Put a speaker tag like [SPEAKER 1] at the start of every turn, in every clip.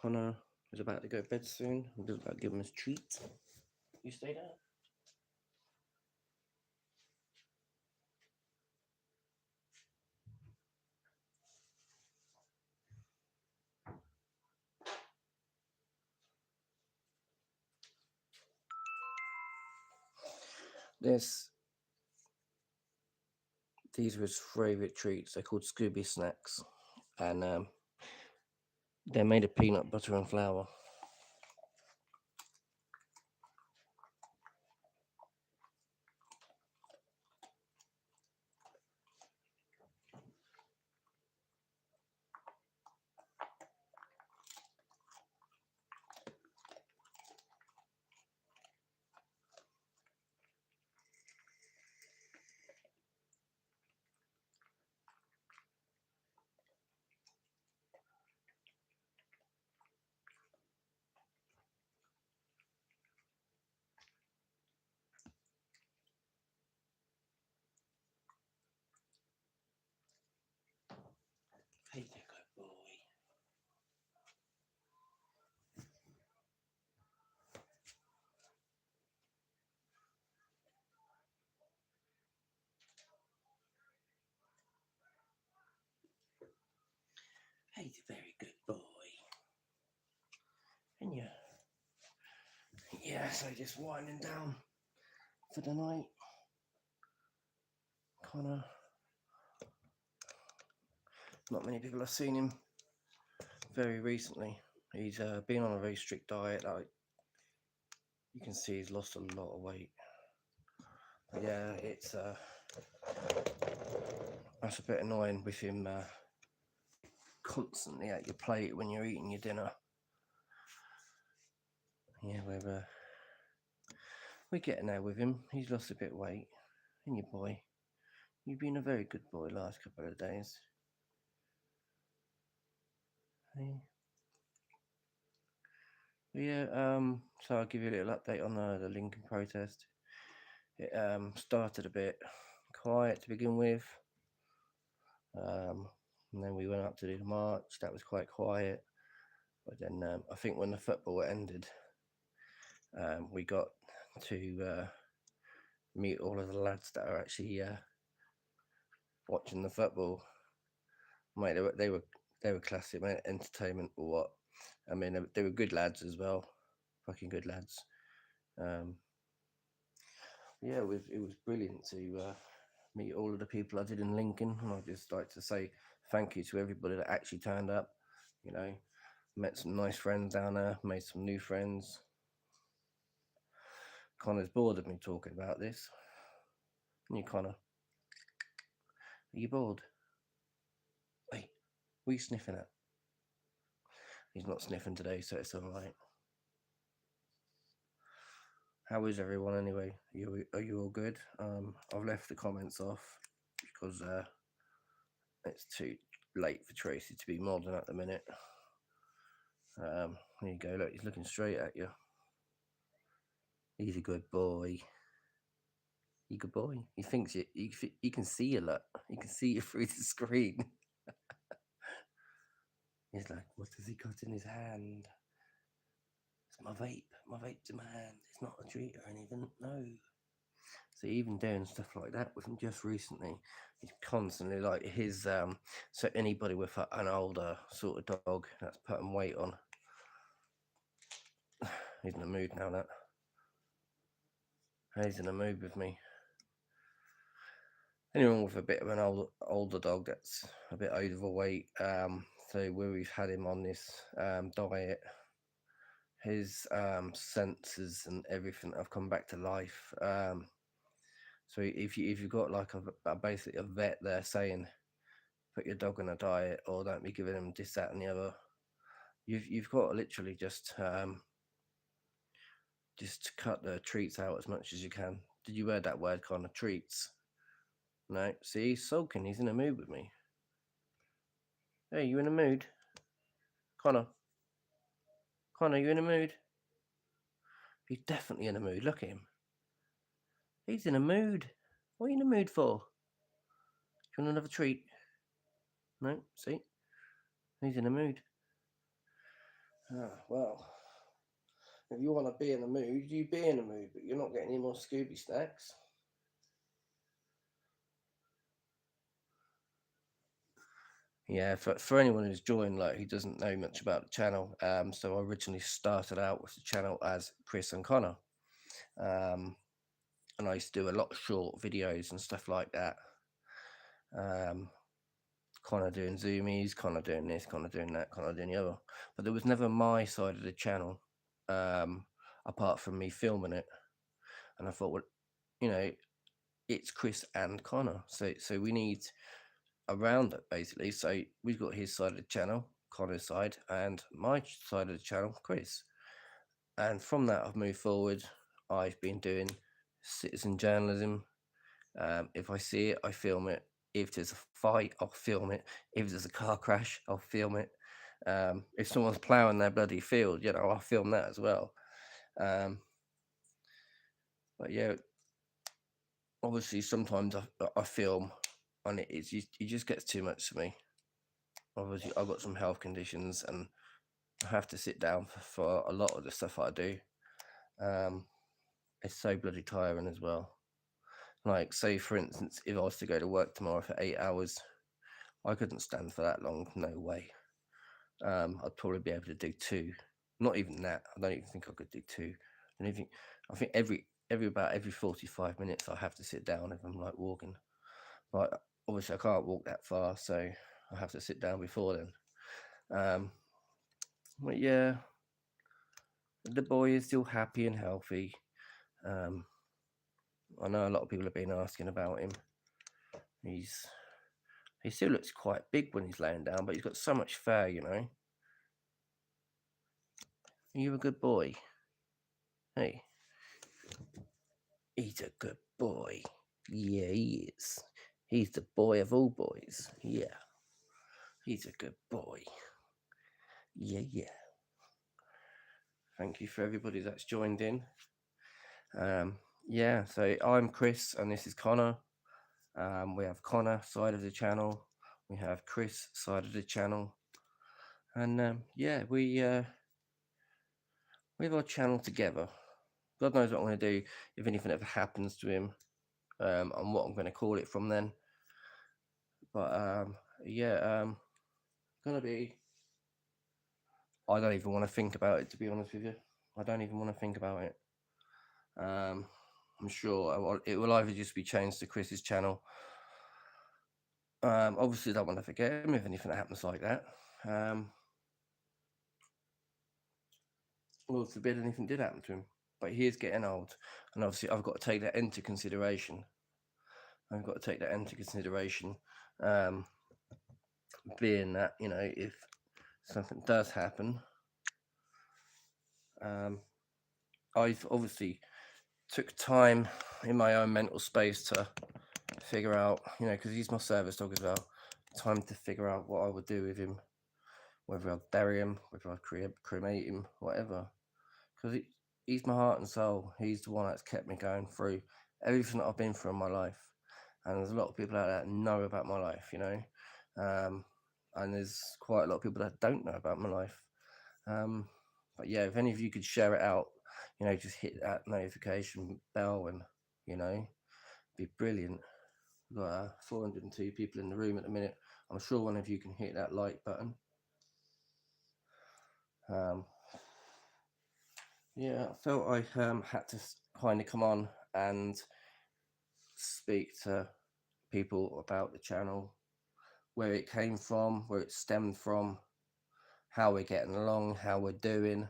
[SPEAKER 1] Connor is about to go to bed soon. I'm just about to give him his treat. You stay there. These were his favourite treats. They're called Scooby Snacks, and they're made of peanut butter and flour. Hey there, good boy. He's a very good boy. And yeah, so just winding down for the night. Connor. Not many people have seen him very recently. He's been on a very strict diet. Like you can see, he's lost a lot of weight. But yeah, it's that's a bit annoying with him constantly at your plate when you're eating your dinner. Yeah, we're getting there with him. He's lost a bit of weight. And your boy, you've been a very good boy last couple of days. Hey. Yeah, so I'll give you a little update on the Lincoln protest. It started a bit quiet to begin with, and then we went up to do the march. That was quite quiet, but then I think when the football ended, we got to meet all of the lads that are actually watching the football. Mate, they were classic, mate. Entertainment or what? I mean, they were good lads as well, fucking good lads. Um, yeah, it was brilliant to meet all of the people I did in Lincoln, and I'd just like to say thank you to everybody that actually turned up. You know, met some nice friends down there, made some new friends. Connor's bored of me talking about this. And you, Connor, are you bored? Wait, what are you sniffing at? He's not sniffing today, so it's all right. How is everyone anyway? Are you all good? I've left the comments off because it's too late for Tracy to be modding at the minute. There you go. Look, he's looking straight at you. He's a good boy. You good boy. He thinks you can see you. Look, you can see you through the screen. He's like, what has he got in his hand? It's my vape. My vape's in my hand. It's not a treat or anything. No. So even doing stuff like that with him just recently, he's constantly like his so anybody with an older sort of dog that's putting weight on, he's in the mood now. That he's in the mood with me. Anyone with a bit of an older dog that's a bit overweight, so where we've had him on this diet, his senses and everything have come back to life. So if you've got like basically a vet there saying put your dog on a diet or don't be giving him this, that, and the other, you've got to literally just cut the treats out as much as you can. Did you hear that word, kind of treats? No. See, he's sulking. He's in a mood with me. Hey, you in a mood, Connor? Connor, you in a mood? He's definitely in a mood. Look at him. He's in a mood. What are you in a mood for? Do you want another treat? No. See, he's in a mood. Well, if you want to be in the mood, you be in the mood, but you're not getting any more Scooby snacks. Yeah, for anyone who's joined, like who doesn't know much about the channel, so I originally started out with the channel as Chris and Connor, um, and I used to do a lot of short videos and stuff like that. Um, Connor doing zoomies, Connor doing this, Connor doing that, Connor doing the other, but there was never my side of the channel, um, apart from me filming it. And I thought, well, you know, it's Chris and Connor, so we need around it basically. So we've got his side of the channel, Connor's side, and my side of the channel, Chris. And from that, I've moved forward. I've been doing citizen journalism. If I see it, I film it. If there's a fight, I'll film it. If there's a car crash, I'll film it. If someone's ploughing their bloody field, I'll film that as well. Um, but yeah, obviously sometimes I film and it just gets too much for me. Obviously, I've got some health conditions and I have to sit down for a lot of the stuff I do. Um, it's so bloody tiring as well. Like, say for instance, if I was to go to work tomorrow for 8 hours, I couldn't stand for that long. No way. I'd probably be able to do two. Not even that. I don't even think I could do two. And if I think every 45 minutes I have to sit down if I'm like walking. But obviously I can't walk that far, so I have to sit down before then. But yeah, the boy is still happy and healthy. Um, I know a lot of people have been asking about him. He's he still looks quite big when he's laying down, but he's got so much fur. Are you a good boy? Hey, he's a good boy. Yeah, he is. He's the boy of all boys. Yeah, he's a good boy. Yeah, yeah. Thank you for everybody that's joined in. Yeah, so I'm Chris and this is Connor. We have Connor side of the channel. We have Chris side of the channel. And yeah, we have our channel together. God knows what I'm going to do if anything ever happens to him, and what I'm going to call it from then. But yeah, gonna be. I don't even want to think about it, to be honest with you. I don't even want to think about it. I'm sure it will either just be changed to Chris's channel. Obviously, don't want to forget him if anything happens like that. Lord forbid anything did happen to him. But he is getting old, and obviously, I've got to take that into consideration. Um, being that if something does happen, I've obviously took time in my own mental space to figure out, because he's my service dog as well, time to figure out what I would do with him, whether I'd bury him, whether I'd cremate him, whatever. Because he's my heart and soul. He's the one that's kept me going through everything that I've been through in my life. And there's a lot of people out there that know about my life. And there's quite a lot of people that don't know about my life. But yeah, if any of you could share it out, just hit that notification bell and, be brilliant. We've got 402 people in the room at the minute. I'm sure one of you can hit that like button. Yeah, I felt I had to kind of come on and speak to people about the channel, where it came from, where it stemmed from, how we're getting along, how we're doing.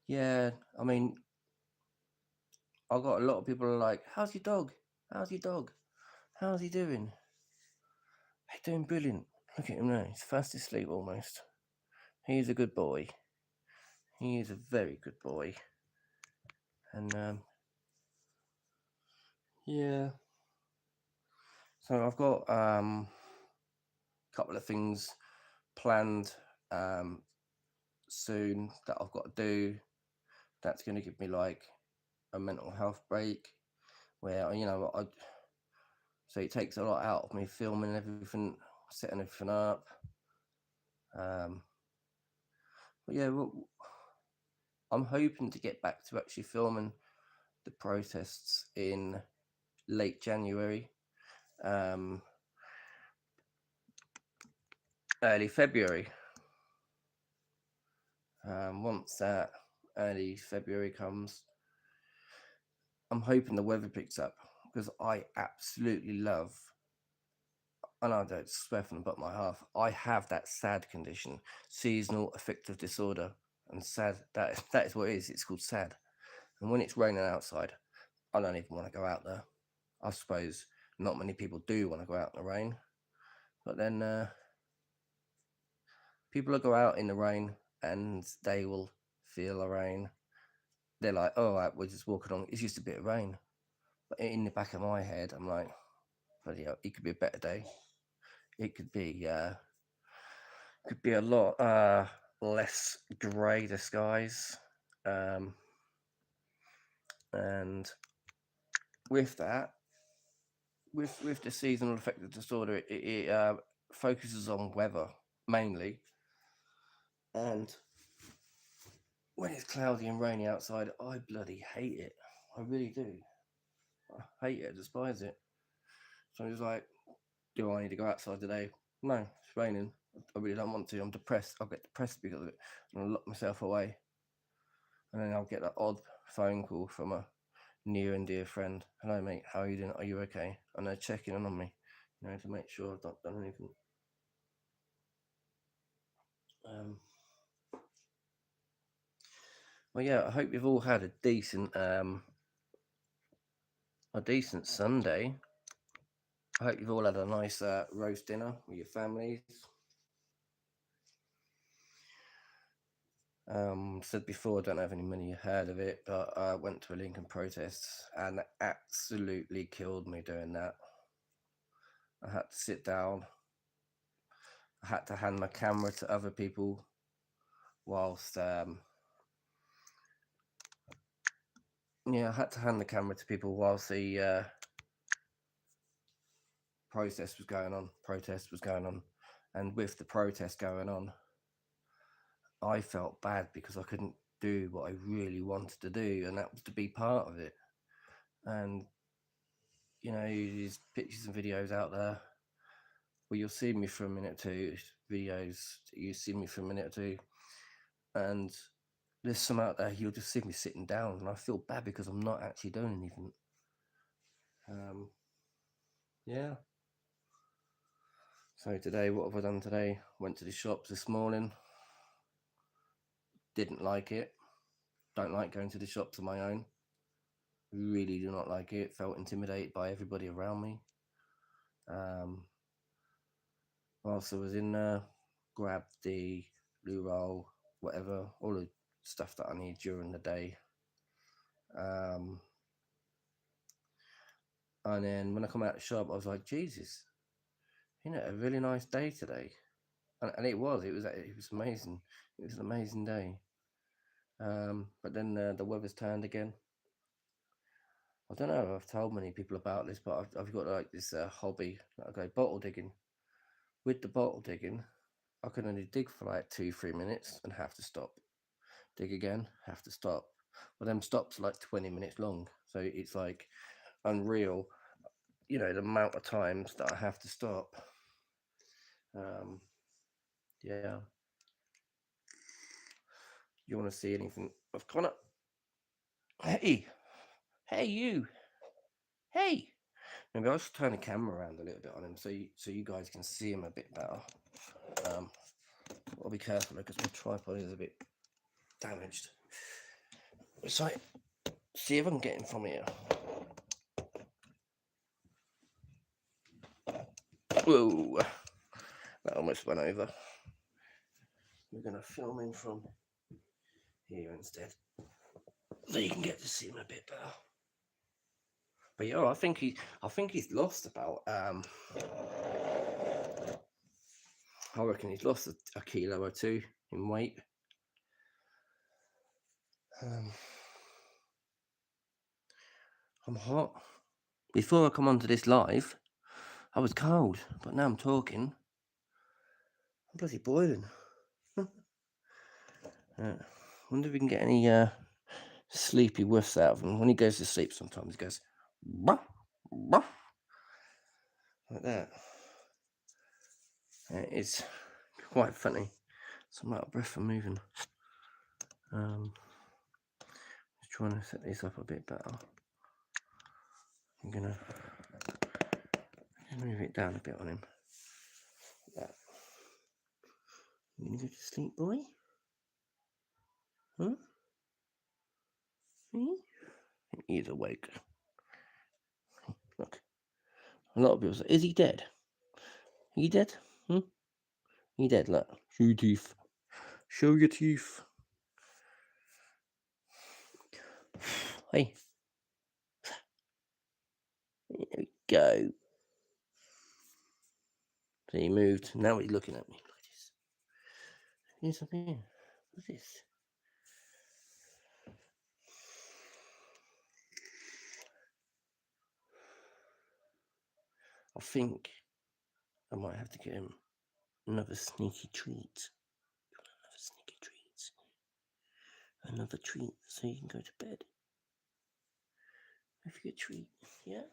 [SPEAKER 1] Yeah, I mean, I got a lot of people are like, "How's your dog? How's your dog? How's he doing?" He's doing brilliant. Look at him now; he's fast asleep almost. He's a good boy. He is a very good boy. And yeah, so I've got a couple of things planned soon that I've got to do. That's going to give me like a mental health break, where so it takes a lot out of me filming everything, setting everything up. But yeah, well, I'm hoping to get back to actually filming the protests in late January, um, early February. Once that early February comes, I'm hoping the weather picks up because I absolutely love, and I don't swear from the bottom of my heart, I have that SAD condition, seasonal affective disorder, and SAD, that is what it is. It's called SAD. And when it's raining outside, I don't even want to go out there. I suppose not many people do want to go out in the rain, but then people will go out in the rain and they will feel the rain. They're like, "Oh, right, we're just walking on. It's just a bit of rain." But in the back of my head, I'm like, "Bloody hell, it could be a better day. It could be a lot less grey the skies." Um, and with that, with the seasonal affective disorder, it focuses on weather mainly, and when it's cloudy and rainy outside, I bloody hate it. I really do. I hate it. I despise it. So I'm just like, do I need to go outside today? No, it's raining. I really don't want to. I'm depressed. I'll get depressed because of it. And I'll lock myself away. And then I'll get that odd phone call from a near and dear friend. Hello, mate. How are you doing? Are you okay? And they're checking in on me, to make sure I've not done anything. Um, well, yeah. I hope you've all had a decent Sunday. I hope you've all had a nice roast dinner with your families. Said before, I don't have any money heard of it, but I went to a Lincoln protest and it absolutely killed me doing that. I had to sit down. I had to hand my camera to other people whilst I had to hand the camera to people whilst the protest was going on. And with the protest going on, I felt bad because I couldn't do what I really wanted to do, and that was to be part of it. And there's pictures and videos out there where you'll see me for a minute or two, videos you see me for a minute or two, and there's some out there you'll just see me sitting down, and I feel bad because I'm not actually doing anything. Yeah. So today, what have I done today? Went to the shops this morning. Didn't like it. Don't like going to the shops on my own. Really do not like it. Felt intimidated by everybody around me. Whilst I was in there, grabbed the blue roll, whatever, all the stuff that I need during the day. And then when I come out the shop, I was like, Jesus, a really nice day today. And it was amazing. It was an amazing day. But then the weather's turned again. I don't know if I've told many people about this, but I've got like this hobby that I go bottle digging. With the bottle digging, I can only dig for like 2-3 minutes and have to stop. Dig again, have to stop. Well, them stops are like 20 minutes long, so it's like unreal, the amount of times that I have to stop. Yeah. You want to see anything of Connor? Hey, you. Hey. Maybe I'll just turn the camera around a little bit on him so you guys can see him a bit better. I'll be careful because my tripod is a bit damaged. So, see if I can get him from here. Whoa, that almost went over. We're going to film him from here instead, so you can get to see him a bit better. But yeah, I think he's lost about I reckon he's lost a kilo or two in weight. I'm hot. Before I come onto this live, I was cold, but now I'm talking. I'm bloody boiling. Wonder if we can get any sleepy whiffs out of him. When he goes to sleep, sometimes he goes "Buff, buff," like that. It's quite funny. So I'm out of breath from moving. Just trying to set this up a bit better. I'm gonna move it down a bit on him. Like that. You gonna go to sleep, boy? Huh? He's awake. Look. A lot of people say, is he dead? Are you dead? You dead, look. Show your teeth. Show your teeth. Hey. There we go. So he moved. Now he's looking at me. Look at this. Here's something here. What's this? I think I might have to get him another sneaky treat. Another sneaky treat. Another treat so you can go to bed. Have you a treat? Yeah?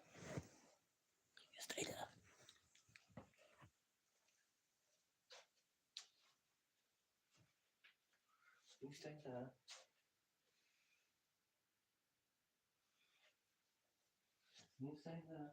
[SPEAKER 1] You stay there. You stay there. You stay there.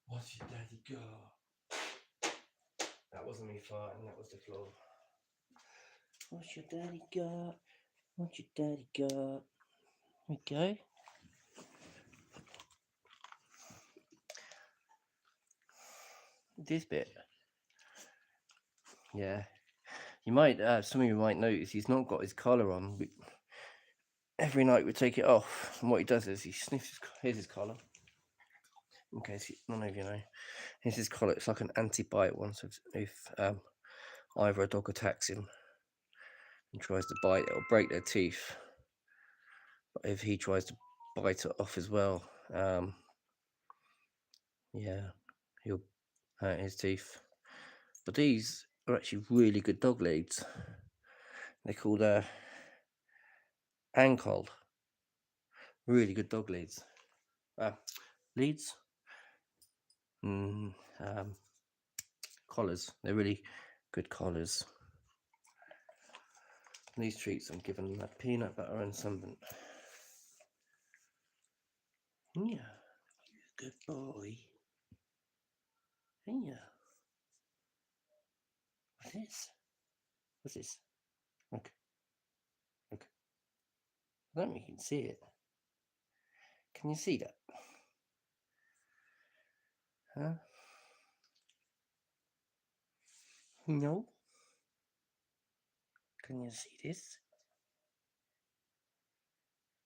[SPEAKER 1] What's your daddy got? That wasn't me farting, that was the floor. What's your daddy got? What's your daddy got? There we go. This bit. Yeah. You might, some of you might notice he's not got his collar on. Every night we take it off, and what he does is he sniffs. Here's his collar. In case none of you know, here's his collar. It's like an anti-bite one. So if either a dog attacks him and tries to bite, it'll break their teeth. But if he tries to bite it off as well, yeah, he'll hurt his teeth. But these are actually really good dog leads. They're called ankle. Really good dog leads. Leads. Collars. They're really good collars. These treats I'm giving them that peanut butter and something. Yeah, good boy. Yeah. What's this? What's this? Look. Look. I don't think you can see it. Can you see that? Huh? No. Can you see this?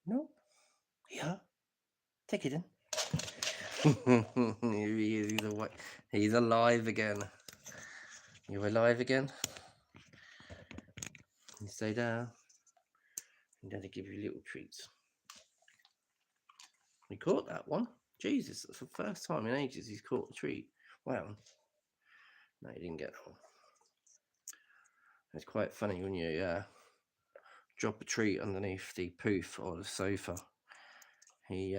[SPEAKER 1] No. Yeah. Take it in. He's alive again. You alive again? You stay down. I'm going to give you little treats. He caught that one. Jesus, that's the first time in ages he's caught a treat. Wow. No, he didn't get that one. It's quite funny when you drop a treat underneath the poof or the sofa. He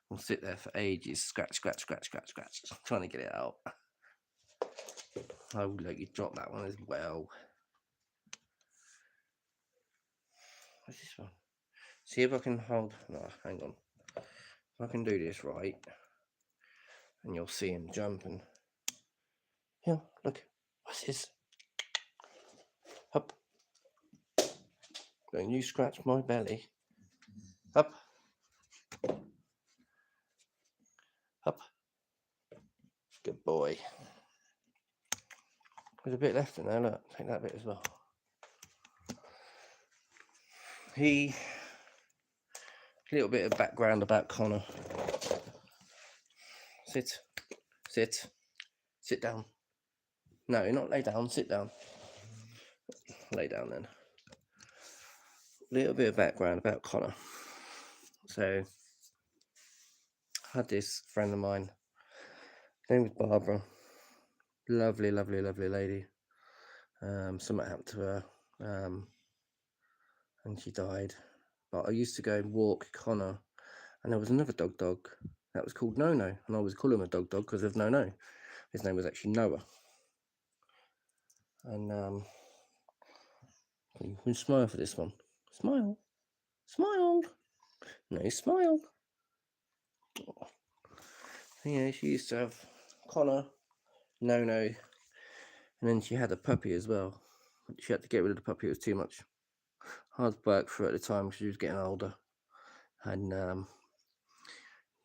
[SPEAKER 1] will sit there for ages, scratch, trying to get it out. I would let you drop that one as well. What's this one? See if I can hold. No, hang on. If I can do this right, and you'll see him jumping. Yeah, look. What's this? Up. Don't you scratch my belly. Up. Up. Good boy. There's a bit left in there, look. Take that bit as well. A little bit of background about Connor. Sit down. No, not lay down. Sit down. Lay down then. Little bit of background about Connor. So, I had this friend of mine. Her name was Barbara. Lovely, lovely, lovely lady. Something happened to her, and she died. But I used to go and walk Connor, and there was another dog that was called No, and I always call him a dog because of No. His name was actually Noah. And you can smile for this one. Smile, smile. No, smile. Oh. Yeah, she used to have Connor, No, and then she had a puppy as well. She had to get rid of the puppy. It was too much hard work for her at the time because she was getting older. And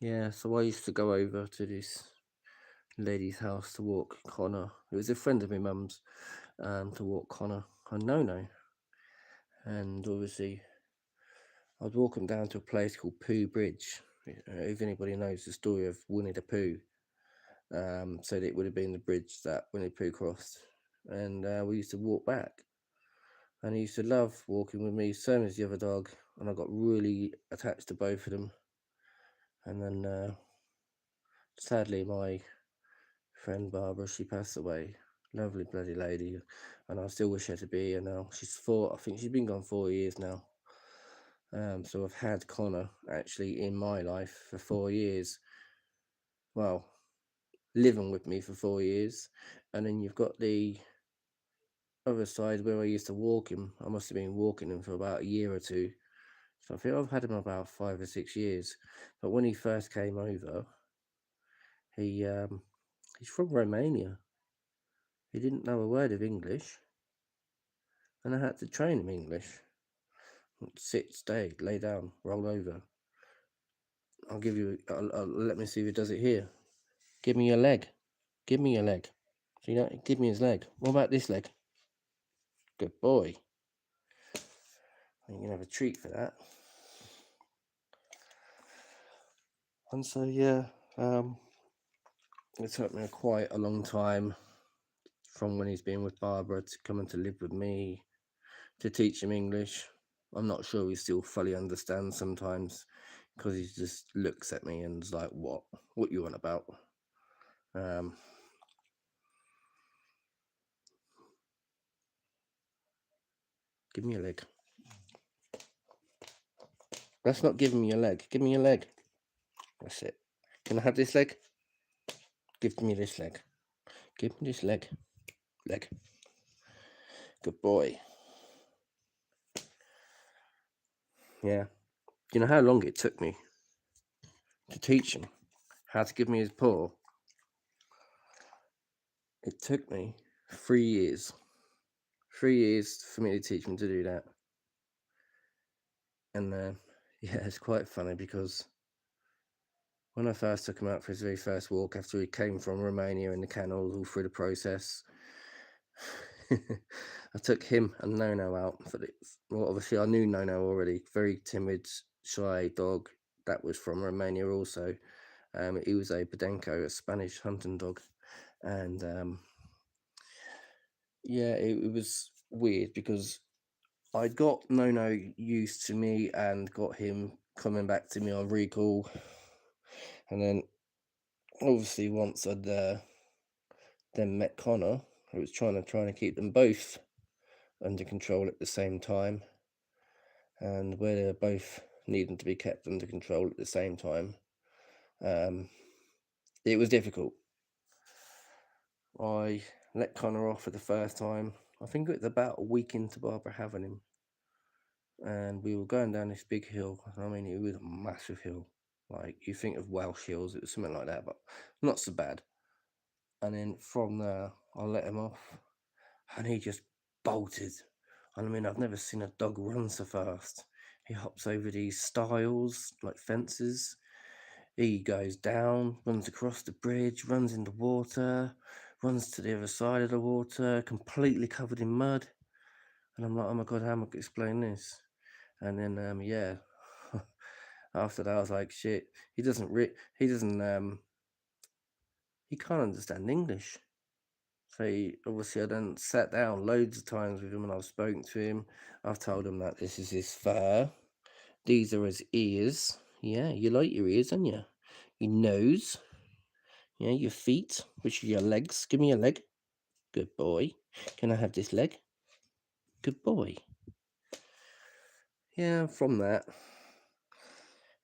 [SPEAKER 1] yeah, so I used to go over to this lady's house to walk Connor. It was a friend of my mum's, to walk Connor and No. And obviously, I'd walk him down to a place called Pooh Bridge. If anybody knows the story of Winnie the Pooh, so that it would have been the bridge that Winnie the Pooh crossed. And we used to walk back. And he used to love walking with me, same as the other dog. And I got really attached to both of them. And then, sadly, my friend Barbara, she passed away. Lovely bloody lady, and I still wish her to be here now. She's 4. I think she's been gone 4 years now. So I've had Connor actually in my life for 4 years. Well, living with me for 4 years, and then you've got the other side where I used to walk him. I must have been walking him for about a year or two. So I think I've had him about 5 or 6 years. But when he first came over, he's from Romania. He didn't know a word of English, and I had to train him English. Sit, stay, lay down, roll over. I'll give you. Let me see if he does it here. Give me your leg. Give me your leg. So you don't give me his leg. What about this leg? Good boy. You can have a treat for that. And so yeah, it took me quite a long time from when he's been with Barbara to coming to live with me to teach him English. I'm not sure he still fully understands sometimes because he just looks at me and is like, "What you on about?" Give me your leg. That's not giving me your leg. Give me your leg. That's it. Can I have this leg? Give me this leg. Give me this leg. Leg. Good boy. Yeah. Do you know how long it took me to teach him how to give me his paw? It took me 3 years. 3 years for me to teach him to do that. And yeah, it's quite funny because when I first took him out for his very first walk after he came from Romania in the kennels all through the process, I took him and Nono out for the. Well, obviously I knew Nono already. Very timid, shy dog that was from Romania also. He was a Podenco, a Spanish hunting dog, and yeah, it was weird because I got Nono used to me and got him coming back to me on recall, and then obviously once I'd then met Connor, I was trying to keep them both under control at the same time, and where they're both needing to be kept under control at the same time, it was difficult. I let Connor off for the first time. I think it was about a week into Barbara having him, and we were going down this big hill. I mean, it was a massive hill. Like you think of Welsh hills, it was something like that, but not so bad. And then from there, I let him off, and he just bolted. And I mean, I've never seen a dog run so fast. He hops over these stiles, like fences. He goes down, runs across the bridge, runs in the water, runs to the other side of the water, completely covered in mud. And I'm like, oh my God, how am I going to explain this? And then, yeah, after that, I was like, shit, he doesn't, he can't understand English. So obviously I then sat down loads of times with him and I've spoken to him. I've told him that this is his fur. These are his ears. Yeah, you like your ears, don't you? Your nose. Yeah, your feet, which are your legs. Give me your leg. Good boy. Can I have this leg? Good boy. Yeah, from that,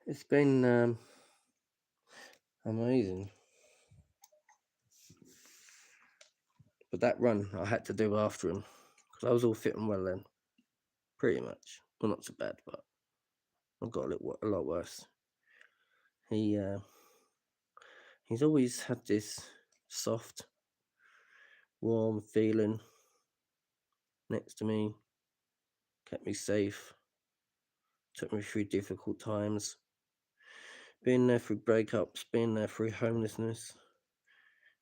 [SPEAKER 1] it's been amazing. But that run I had to do after him because I was all fit and well then, pretty much. Well, not so bad, but I got a lot worse. He he's always had this soft, warm feeling next to me, kept me safe, took me through difficult times, been there through breakups, been there through homelessness.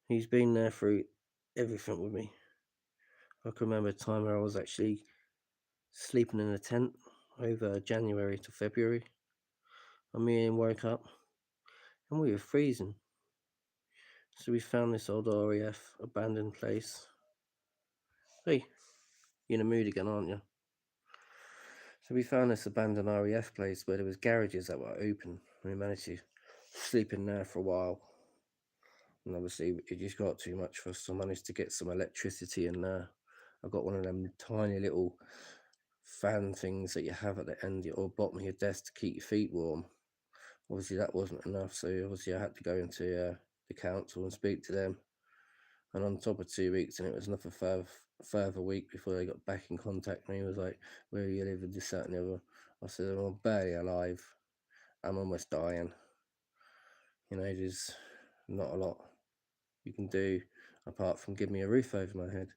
[SPEAKER 1] He's been there through everything with me. I can remember a time where I was actually sleeping in a tent over January to February. And me and him woke up and we were freezing. So we found this old RAF abandoned place. Hey, you're in a mood again, aren't you? So we found this abandoned RAF place where there was garages that were open. We managed to sleep in there for a while. And obviously it just got too much for us, so I managed to get some electricity in there. I got one of them tiny little fan things that you have at the end or bottom of your desk to keep your feet warm. Obviously that wasn't enough, so obviously I had to go into the council and speak to them. And on top of 2 weeks, and it was another further week before they got back in contact with me. He was like, "Where are you living? This, that, and the other." I said, "I'm barely alive. I'm almost dying. You know, there's not a lot you can do apart from give me a roof over my head."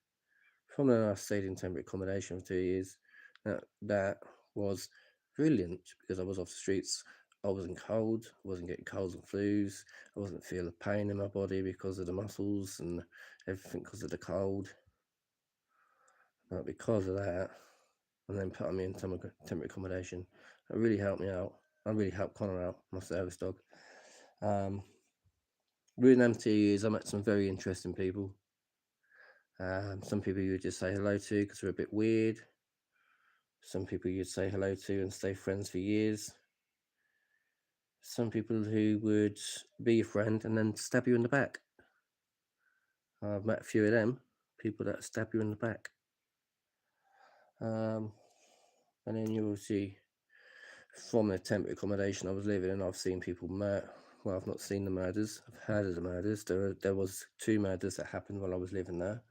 [SPEAKER 1] From then, I stayed in temporary accommodation for 2 years. That was brilliant because I was off the streets. I wasn't cold. I wasn't getting colds and flus. I wasn't feeling pain in my body because of the muscles and everything because of the cold. But because of that, and then putting me in temporary accommodation, it really helped me out. I really helped Connor out, my service dog. Within them 2 years, I met some very interesting people. Some people you would just say hello to because they're a bit weird. Some people you'd say hello to and stay friends for years. Some people who would be your friend and then stab you in the back. I've met a few of them, people that stab you in the back. And then you will see from the temporary accommodation I was living in, I've seen people murder. Well, I've not seen the murders. I've heard of the murders. There was 2 murders that happened while I was living there.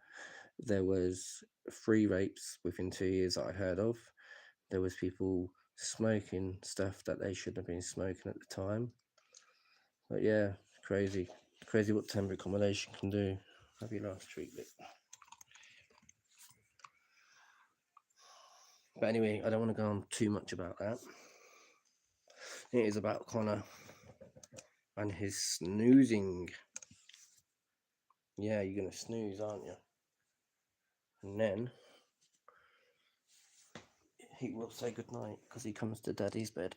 [SPEAKER 1] There was 3 rapes within 2 years that I heard of. There was people smoking stuff that they shouldn't have been smoking at the time. But yeah, crazy. Crazy what temporary accommodation can do. Have your last treatment. But anyway, I don't want to go on too much about that. It is about Connor and his snoozing. Yeah, you're going to snooze, aren't you? And then he will say goodnight because he comes to Daddy's bed.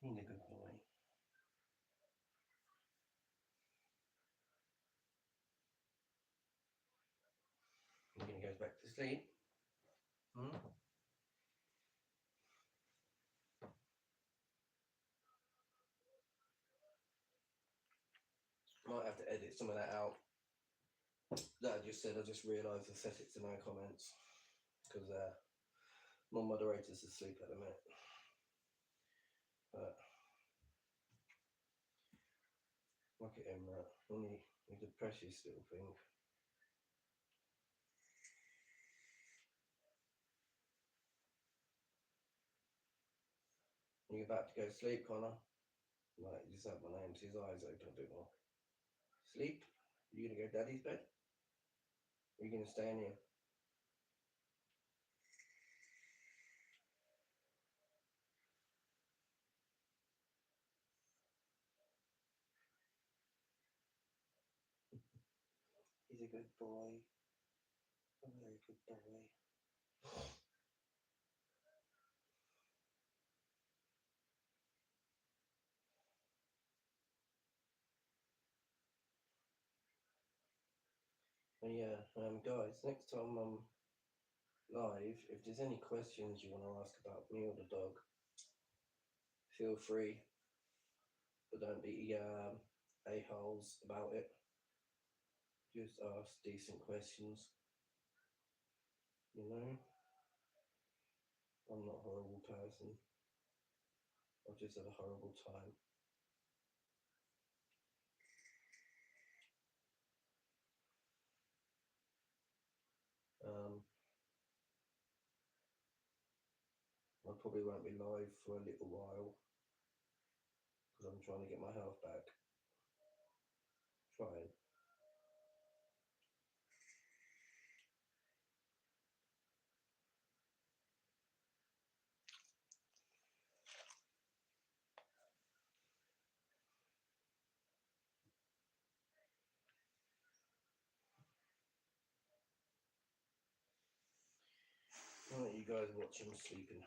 [SPEAKER 1] He's a good boy. You're going to go back to sleep. Hmm? Might have to edit some of that out. That I just said, I just realised I set it to no comments because my moderator's asleep at the minute. But look at him, he's a precious little thing. You're about to go to sleep, Connor. Right, just have my name, his eyes open a bit more. Sleep? You gonna go to Daddy's bed? Or are you gonna stay in here? He's a good boy. A very good boy. But yeah, guys, next time I'm live, if there's any questions you want to ask about me or the dog, feel free. But don't be a-holes about it. Just ask decent questions. You know, I'm not a horrible person. I've just had a horrible time. Um, I probably won't be live for a little while because I'm trying to get my health back. Trying. I'll let you guys watch him sleeping.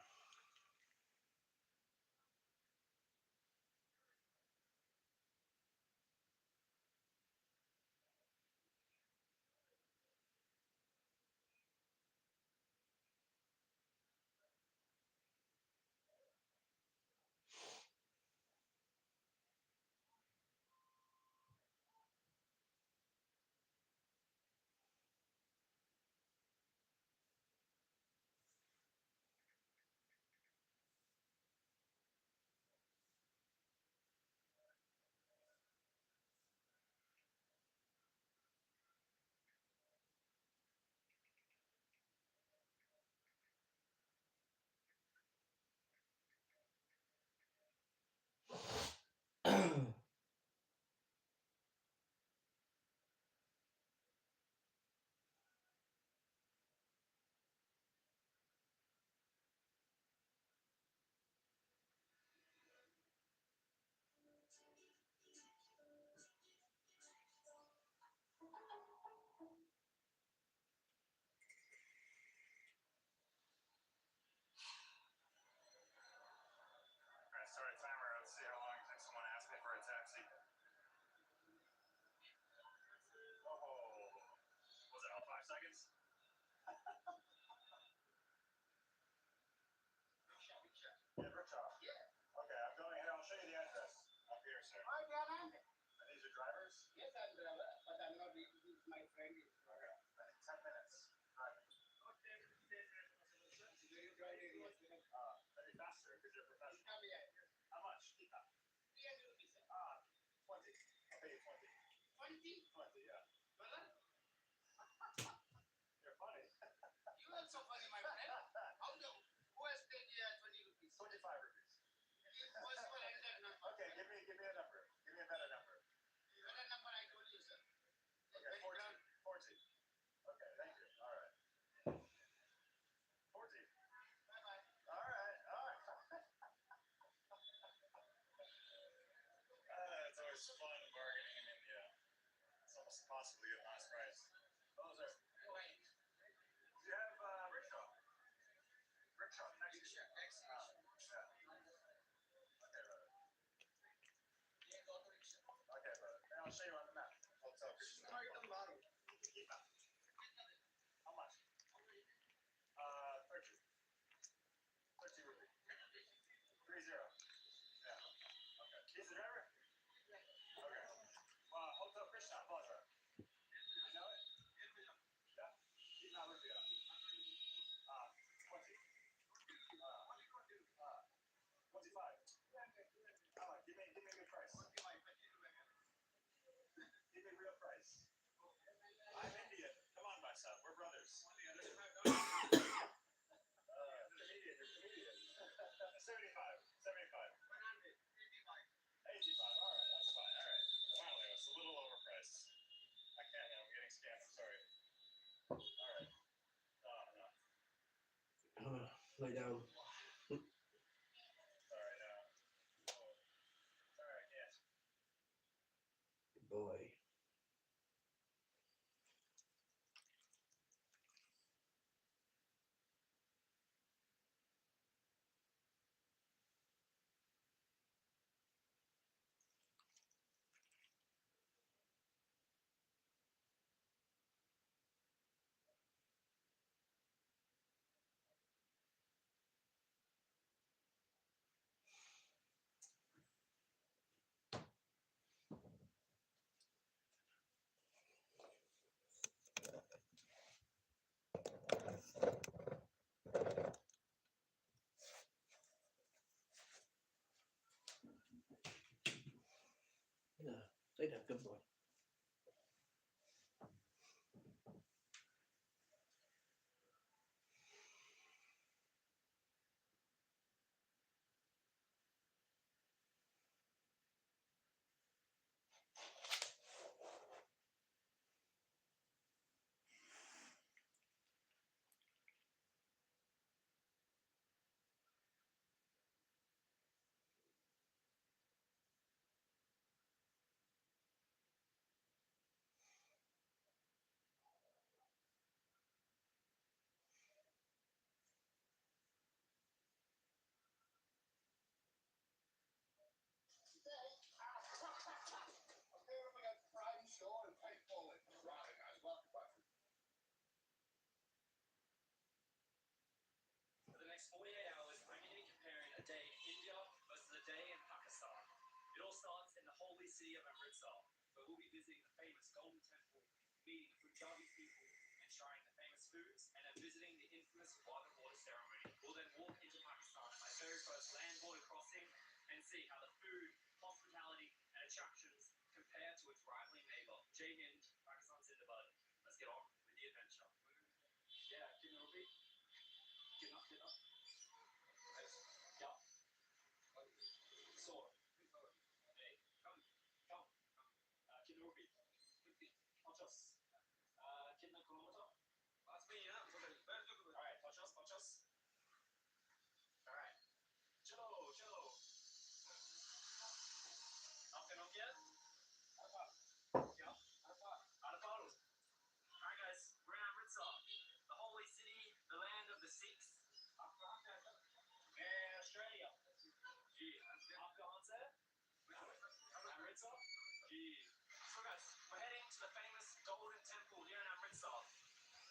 [SPEAKER 2] Start a timer. Let's see how long it takes someone to ask me for a taxi. Oh, was it all 5 seconds? Yeah, Rickshaw. Yeah. Okay, I'm going ahead. I'll show you the address. Up here, sir. Oh, yeah, are these your drivers? Yes, I'm driver, but I'm not. This is my friend. Okay. 10 minutes. Right. Okay. Very dry area. Maybe faster because you're a professional. Yeah. How much? 300 rupees. 20. I'll pay you 20. 20? 20, yeah. Brother? You're funny. You also funny, my friend. Who has paid 20 rupees? 25 rupees. Possible exact number. Okay, give me a number. Give me a better number. Better number I told you, sir. Okay, 14. 14. Okay, thank you. All right. 14. Bye-bye. All right. It's always fun bargaining in India.
[SPEAKER 1] Yeah, stay down, good boy.
[SPEAKER 2] For the next 48 hours, I'm going to be comparing a day in India versus a day in Pakistan. It all starts in the holy city of Amritsar, where we'll be visiting the famous Golden Temple, meeting the Punjabi people, and trying the famous foods, and then visiting the infamous water border ceremony. We'll then walk into Pakistan, my very first land border crossing, and see how the food, hospitality, and attractions compare to its rivaling neighbor. Jai Hind, Pakistan Zindabad. Let's get on with the adventure. Yeah, can you repeat? Get up, get up. Yeah. So, hey, come, come. Can you repeat? Touch us. Kidna kilometer? That's me, yeah. Alright, touch us. Alright. Chilo, chilo. Nothing up yet? Yeah. Out of bottles. Alright, guys, we're in Amritsar, the holy city, the land of the Sikhs. Yeah, Australia. Gee, आपका कौन सा है? Amritsar? Gee. So guys, we're heading to the famous Golden Temple here in Amritsar.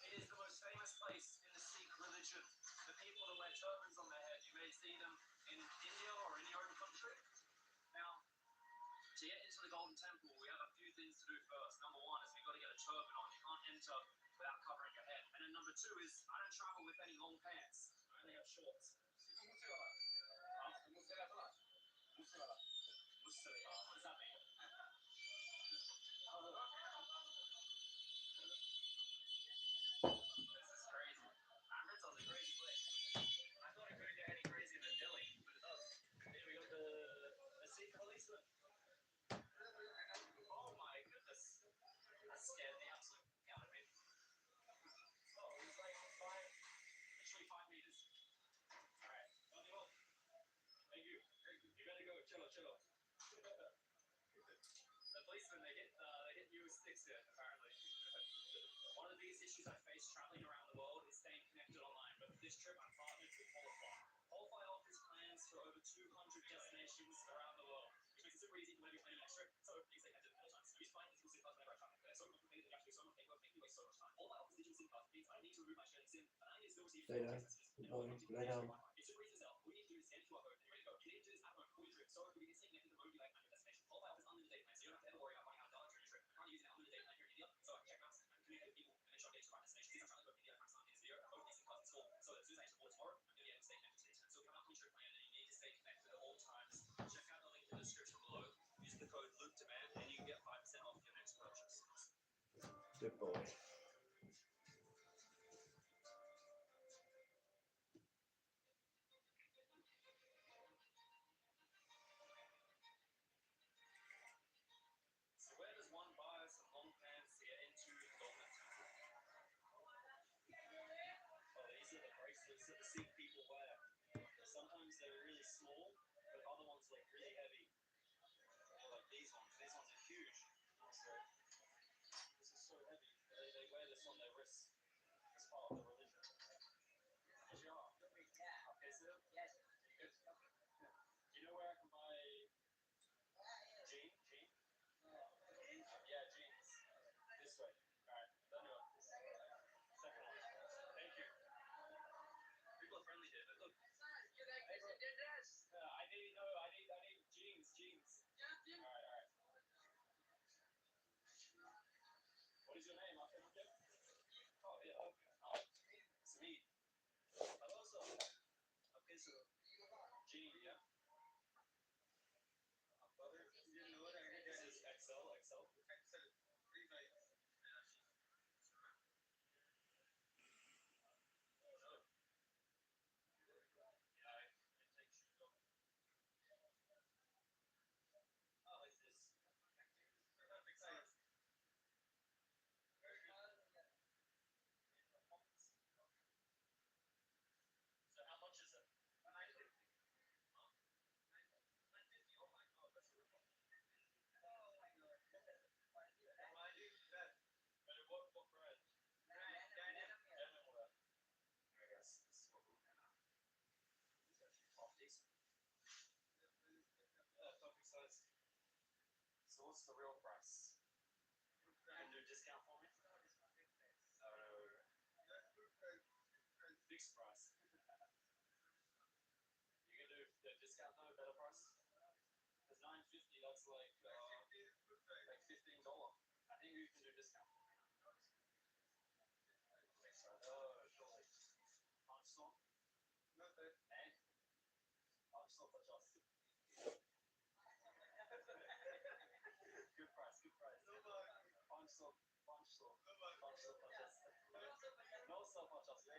[SPEAKER 2] It is the most famous place in the Sikh religion. The people that wear turbans on their head, you may see them in India or in your own country. Now, to get into the Golden Temple, we have a few things to do first. Number one is we've got to get a turban on. You can't enter without covering your head. And then number two is I don't travel with any long pants. I only have shorts. What does that mean? This is crazy. Amritsar's a crazy place. I thought it couldn't get any crazier than Delhi, but it does. Here we got the Sikh policeman. Oh my goodness. That scared the absolute out of me. Oh, he's like literally 5 meters. Alright, on you up. Thank you. You better go. Chillo, chillo. The policemen, they hit you with sticks here, apparently. One of the biggest issues I face traveling around the world is staying connected online, but for this trip I'm partnered with Qualify. Qualify offers plans for over 200 destinations around the world, which makes it super easy whenever you're planning an next trip, so you can stay connected all the time. I use mine digital SIM cards whenever I travel. They're so complicated, you have to do so much paperwork, making me waste so much time. Qualify offers digital SIM cards means I don't need to remove my sharing SIM, and I need to still receive
[SPEAKER 1] Stay
[SPEAKER 2] text
[SPEAKER 1] down.
[SPEAKER 2] messages.
[SPEAKER 1] Good
[SPEAKER 2] And all
[SPEAKER 1] boy.
[SPEAKER 2] the
[SPEAKER 1] Lay down.
[SPEAKER 2] Wi-Fi. It's super easy to set up. All you need to do is scan a QR code and you're ready to go. You can even do this at home before your trip, so you can stay connected the moment you like on your destination. Qualify offers unlimited data plans, so you don't have to ever worry about running out of data during your trip. I'm currently using an unlimited data plan here in India, so I can check maps and communicate with people and make sure I'm getting to the right destination. Since I'm traveling both India and Pakistan in this video, both these SIM cards installed, so as soon as I enter board tomorrow, I'm going to be able to stay connected to the internet. So if you're not on your trip plan and you need to stay connected at all times, check out the link in the description below. Use the code LUKEDEMAND and you can get 5% off your next purchase.
[SPEAKER 1] Good boy.
[SPEAKER 2] So where does one buy some long pants to get into the Golden Temple? Oh, these are the bracelets that the Sikh people wear. Sometimes they're really small, but other ones look really heavy. Like these ones. These ones are huge. This is so heavy. They wear this on their wrists as part of the religion. Yes, you are. Okay, so yes. Good. Do you know where I can buy jean? Jean? Yeah, jeans. This way. Alright, done you up. Second one. Thank you. People are friendly here, but look. I need jeans. Alright. What is your name? Okay. Oh, yeah, okay.
[SPEAKER 3] what's the real price? You can do discount for me? No. Fixed price. You can do the discount though, better price? Because $9.50, that's like $15. I think you can do discount. Surely. Punch song? And? Punch song for just. Good price, good price. Punch song for just. No song for just.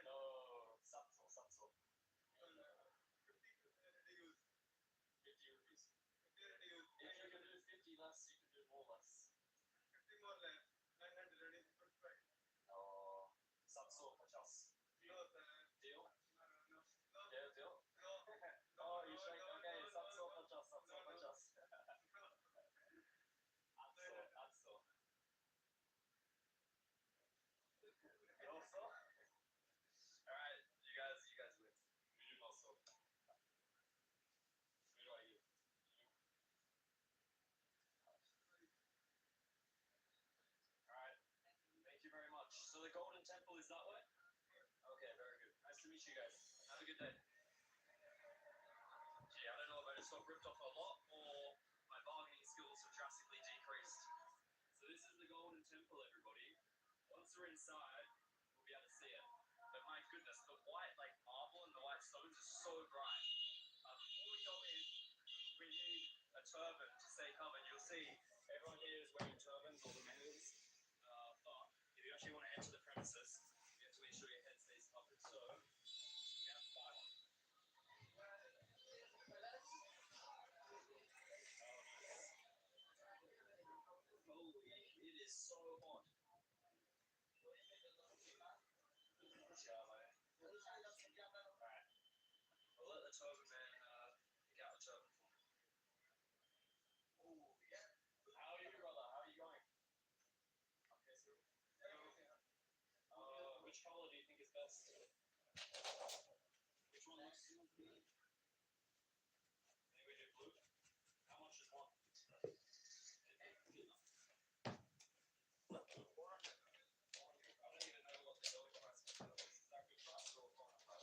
[SPEAKER 3] No, satso. 50 rupees. If you can do 50 less, you can do more less.
[SPEAKER 2] 50 more less. 900 is good price.
[SPEAKER 3] Oh, satso for just.
[SPEAKER 2] No, sir.
[SPEAKER 3] Deal?
[SPEAKER 2] No.
[SPEAKER 3] Deal?
[SPEAKER 2] No.
[SPEAKER 3] Oh, you shake. Okay, satso for just. Atso. You also? Alright, you guys win. We do also. Who do I give? Alright, thank you very much. So the Golden Temple is that way? Okay, very good. Nice to meet you guys. Have a good day. Gee, I don't know if I just got ripped off a lot or my bargaining skills have drastically decreased. So this is the Golden Temple, everybody. Once we're inside, we'll be able to see it. But my goodness, the white marble and the white stones are so bright. Before we go in, we need a turban to stay covered. You'll see everyone here is wearing turbans, all the males. But if you actually want to enter the premises, you have to make sure your head stays covered. So you have to buy one. Holy, it is so hot. Alright. I'll let the turban man pick out a turban for me. Oh, yeah. How are you, brother? How are you going? Okay, so. Which color do you think is best? Which one looks good? I think we do blue. How much is one? I don't even know what the going price is. Is that good price or corner price?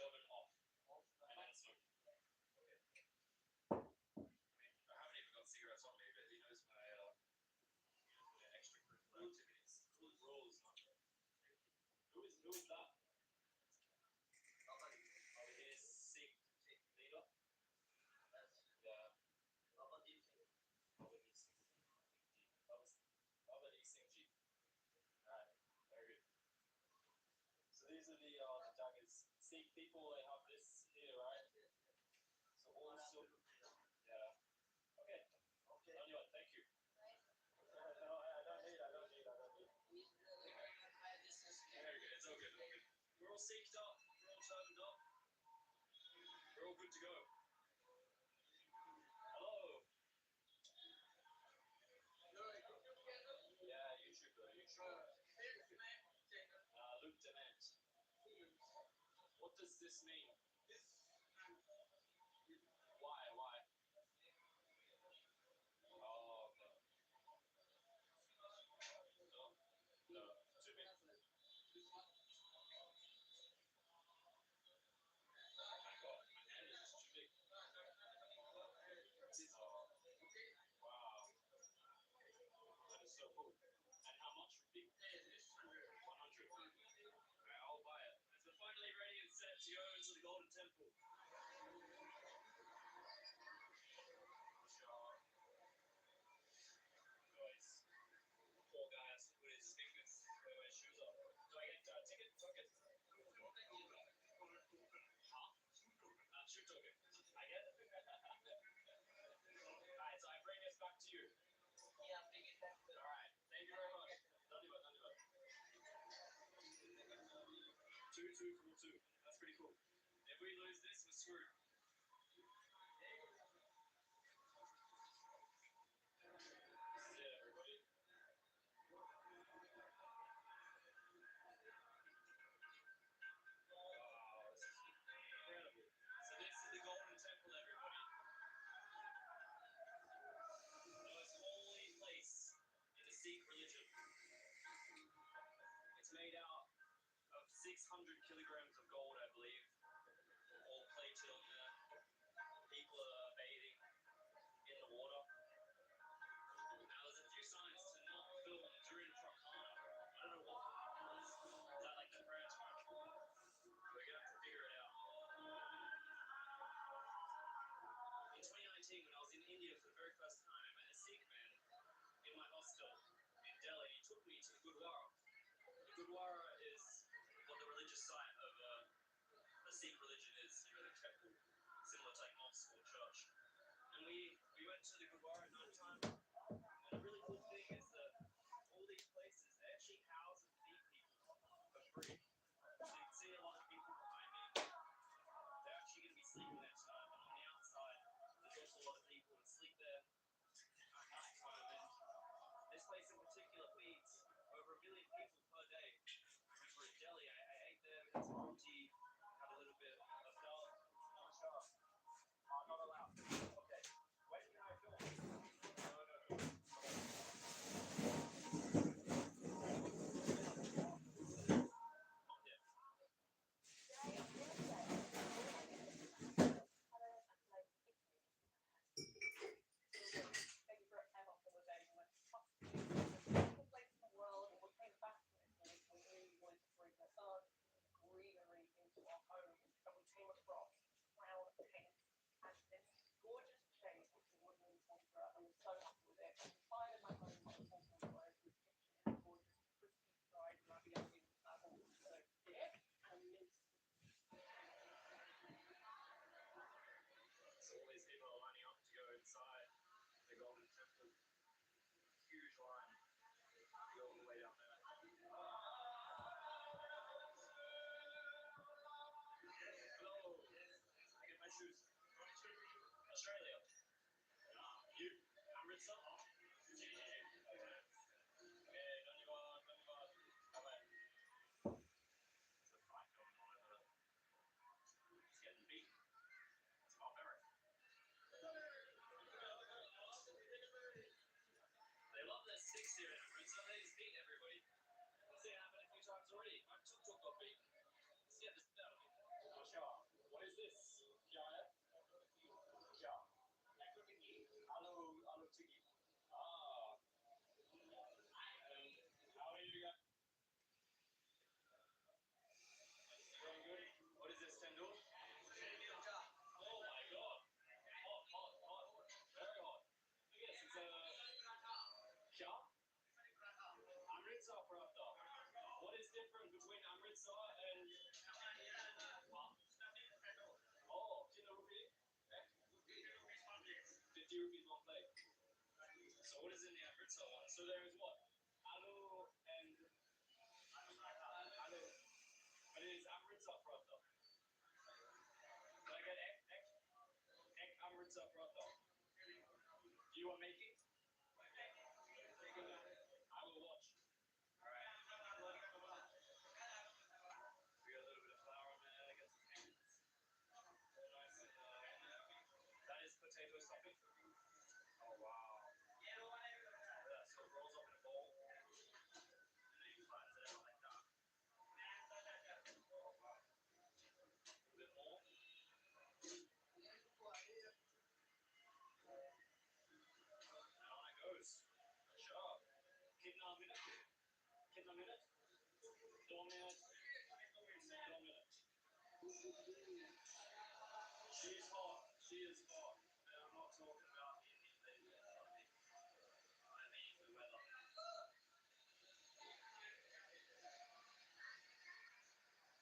[SPEAKER 3] Servant off. And then smoke. I haven't even got cigarettes on me, but he knows my extracurricular activities. Rules, not who is that? Oh, he is Sikh leader. Yeah. Babadi Singh. Babadi Singh Ji. Alright, very good. So these are the daggers. Sikh people, they have this here, right? So also, yeah. Okay. Anyway, thank you. No, I don't need. Very good. It's all good. We're all synced up. We're all turned up. We're all good to go. Hello. Yeah, YouTube. Luke Dement. What does this mean? Why? Oh, okay. No. Too big. Oh my god, my hand is just too big. Wow. That is so cool. And how much would be? 100. Alright, I'll buy it. As we're finally ready and set to go into the Golden Temple. Guys, poor guy has to put his fingers where his shoes are. Do I get a ticket? Token? Huh? Shoe token. I get it. Alright, so I bring this back to you. Yeah, bring it back. Alright, thank you very much. Dandivat. 2-2-4-2. That's pretty cool. If we lose this, we're screwed. This is it, everybody. Wow, this is incredible. So this is the Golden Temple, everybody. The most holy place in the Sikh religion. It's made out of 600 kilograms of gold, I believe, all plated on there. People are bathing in the water. Now, there's a few signs to not film during Tropicana. I don't know what that is. Is that like the prayer time? We're gonna have to figure it out. In 2019, when I was in India for the very first time, I met a Sikh man in my hostel in Delhi. He took me to the Gurdwara. The Gurdwara is what the religious site of the Sikh religion is, the temple, similar to like mosque or church. And we went to the Gurdwara at night time. And a really cool thing is that all these places, they actually house and feed people for free. So you can see a lot of people behind me. They're actually going to be sleeping there tonight. And on the outside, there's also a lot of people that sleep there at night time. And this place in particular feeds over 1 million people per day. I remember in Delhi, I ate there, we had some roti, had a little bit of dal. Namaskar. Not allowed. Okay. Wait, can I film? No. So there is what? Aloo and aloo. But it is amritza prata. Can I get egg amritza prata? Do you want making? I will watch. Alright. We got a little bit of flour on there, get some eggs. Nice and that is potato stuffing. Oh wow. So it rolls up in a bowl. And then you flatten it out like that. Oh wow. A little bit more. And on it goes. Sure. Kitna minute? Kitna minute? 2 minutes. 2 minutes. She is hot. She is hot. And I'm not talking about the Indian lady. I mean the weather.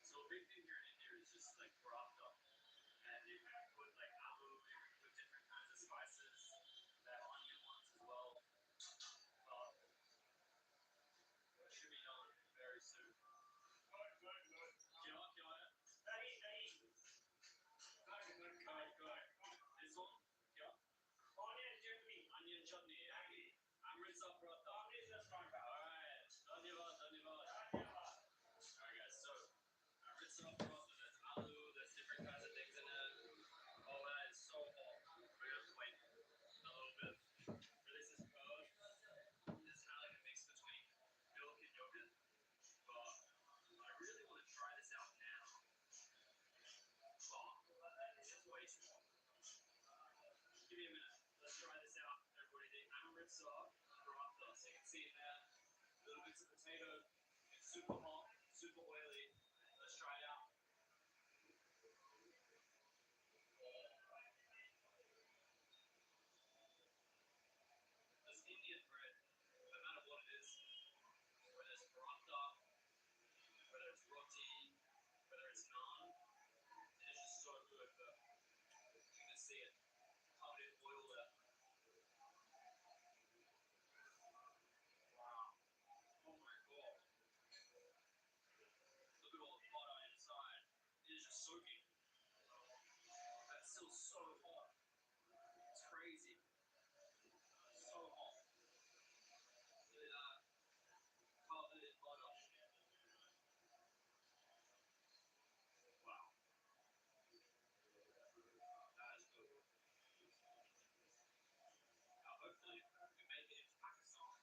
[SPEAKER 3] So a big thing here in India is just like paratha. And you can put like aloo, you can put different kinds of spices. They have onion ones as well. It should be done very soon. Kya? Good. This one? Kya? Onion chutney. Amritsar paratha. Alright. Dhanyavad. Alright guys, so Amritsar paratha, there's aloo, there's different kinds of things in it. Oh, that is so hot. We're gonna have to wait a little bit. So this is curd. This is kind of like a mix between milk and yogurt. But I really want to try this out now. But it's way too hot. Give me a minute. Let's try this out. Everybody, the Amritsar paratha. So you can see in there, little bits of potato. It's super hot, super oily. Let's try it out. This Indian bread, no matter what it is, whether it's paratha, whether it's roti, whether it's naan, it is just so good. But you can see it covered in oil there. Wow. Oh my god. Look at all the butter inside. It is just soaking. That's still so hot. It's crazy. So hot. Look at that. Covered in butter. Wow. That is good. Now hopefully we make it into Pakistan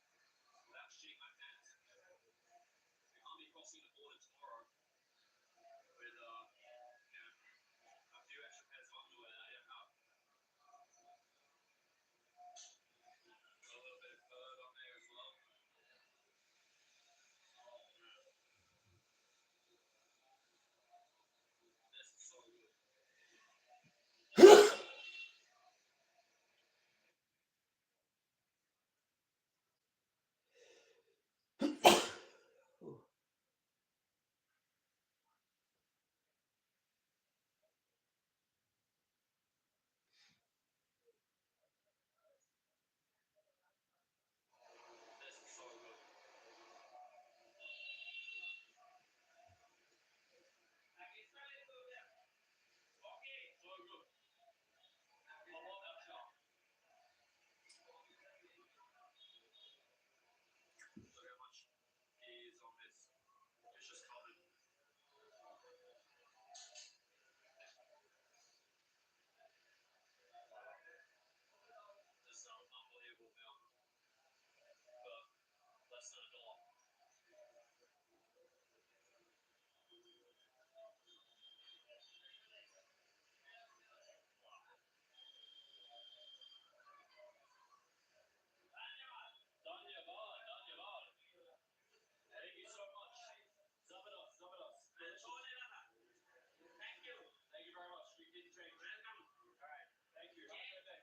[SPEAKER 3] without shitting my pants. We can't be crossing the border tomorrow with a few extra pairs of underwear that I don't have. Got a little bit of curd on there as well. Oh man. This is so good. This is so good. So good. I love that shot. Look how much is on this. It's just covered. This is unbelievable meal. But less than $1. Dhanyavad. Thank you so much. Zabados. Thank you. Thank you very much. You can change. Welcome. All right. Thank you. Have a good day.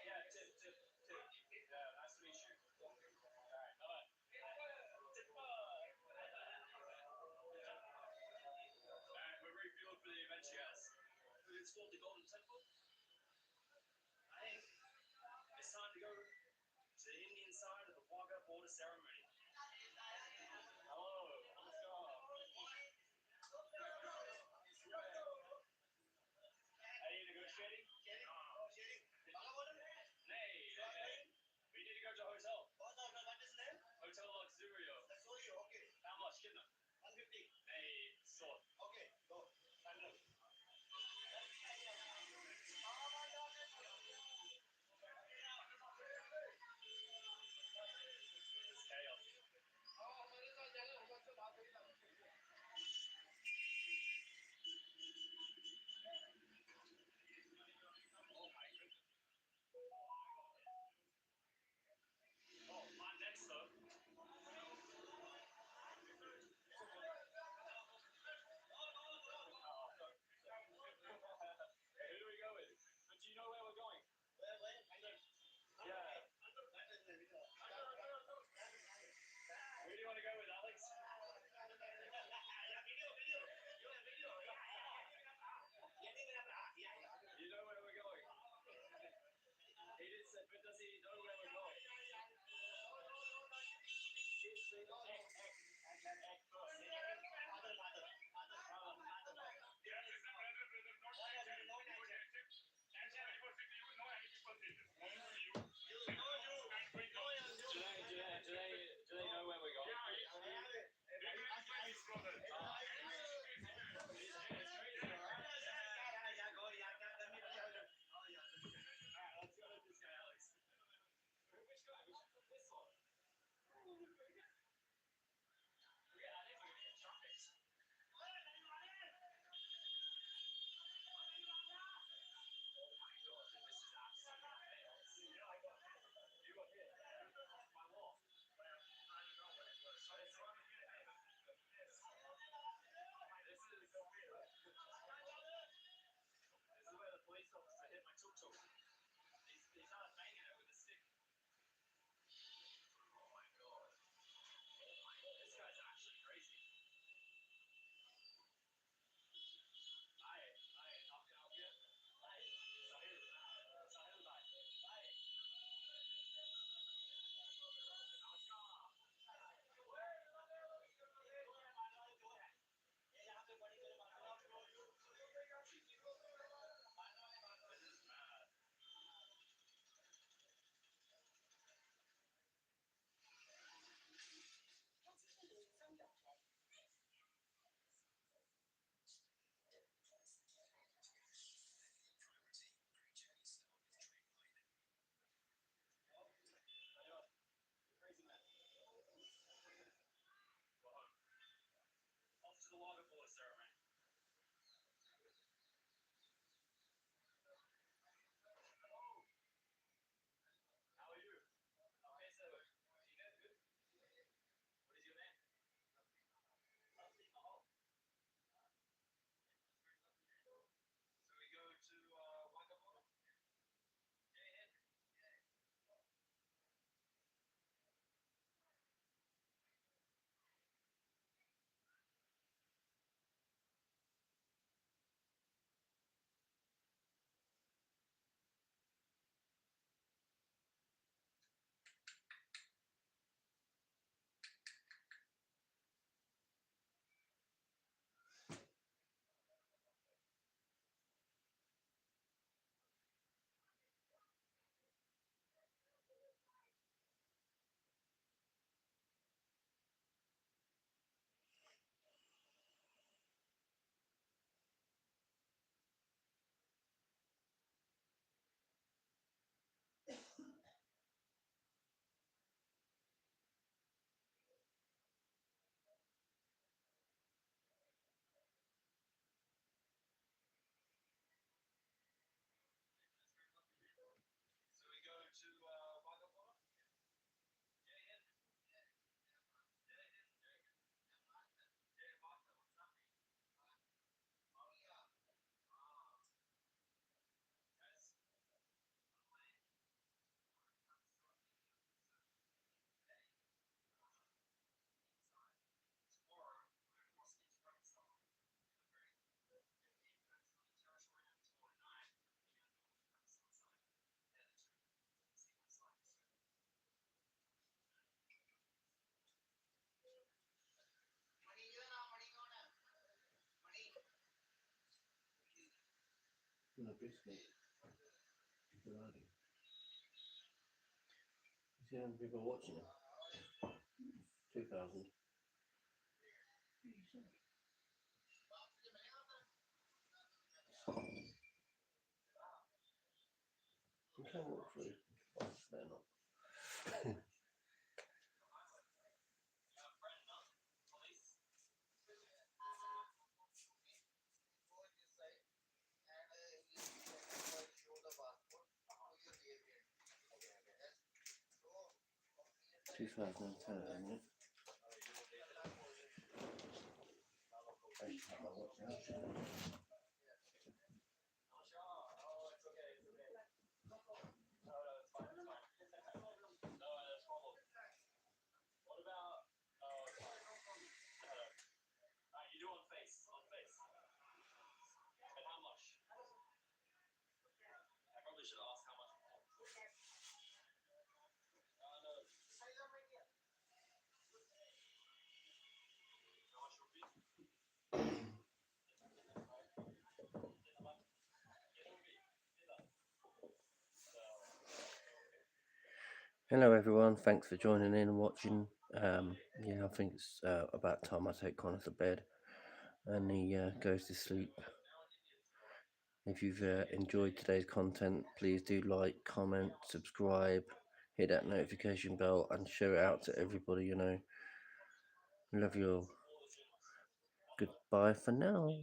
[SPEAKER 3] Yeah, tip. Yeah, nice to meet you. All right. Bye-bye. All right, we're refueled for the adventure, guys. It's called the Golden Temple. I think it's time to go to the Indian side of the ceremony. Hello, let's go. Are you negotiating? Nay, we need to go to a hotel. Hotel Luxurio. How much? Kinder? 150. Nay, sort. Chaos.
[SPEAKER 1] biscuit. Bloody. You see how many people are watching it? 2,000. You can walk through. Oh, they're not. Two thousand and ten, isn't it? I should have my watch out.
[SPEAKER 3] What about? Oh, it's fine. You do on face, on face. And how much? I probably should ask how much. No. How much would be?
[SPEAKER 1] Hello everyone, thanks for joining in and watching. Yeah, I think it's about time I take Connor to bed and he goes to sleep. If you've enjoyed today's content, please do like, comment, subscribe, hit that notification bell and share it out to everybody you know. Love you all. Goodbye for now.